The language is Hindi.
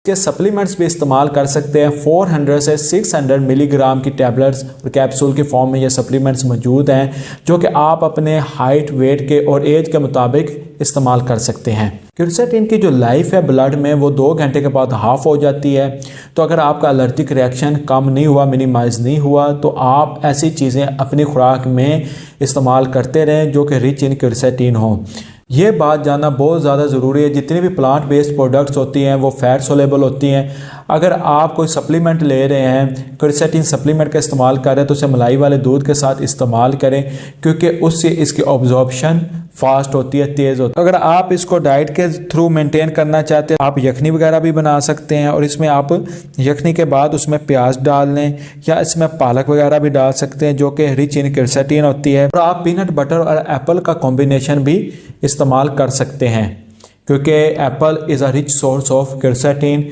के सप्लीमेंट्स भी इस्तेमाल कर सकते हैं। 400 से 600 मिलीग्राम की टैबलेट्स और कैप्सूल के फॉर्म में ये सप्लीमेंट्स मौजूद हैं, जो कि आप अपने हाइट, वेट के और एज के मुताबिक इस्तेमाल कर सकते हैं। क्विरसेटिन की जो लाइफ है ब्लड में वो 2 घंटे के बाद हाफ हो जाती है। तो अगर आपका एलर्जिक रिएक्शन कम नहीं हुआ, मिनिमाइज नहीं हुआ, तो आप ऐसी चीज़ें अपनी खुराक में इस्तेमाल करते रहें जो कि रिच इन क्विरसेटिन हो। ये बात जानना बहुत ज़्यादा ज़रूरी है, जितनी भी प्लांट बेस्ड प्रोडक्ट्स होती हैं वो फैट सोलेबल होती हैं। अगर आप कोई सप्लीमेंट ले रहे हैं, क्विरसेटिन सप्लीमेंट का इस्तेमाल कर रहे हैं, तो उसे मलाई वाले दूध के साथ इस्तेमाल करें, क्योंकि उससे इसकी ऑब्जॉर्प्शन फास्ट होती है, तेज़ होती है। अगर आप इसको डाइट के थ्रू मेंटेन करना चाहते हैं, आप यखनी वगैरह भी बना सकते हैं, और इसमें आप यखनी के बाद उसमें प्याज डाल लें, या इसमें पालक वगैरह भी डाल सकते हैं जो कि रिच इन क्विरसेटिन होती है। और आप पीनट बटर और एप्पल का कॉम्बिनेशन भी इस्तेमाल कर सकते हैं, क्योंकि apple is a rich source of क्विरसेटिन।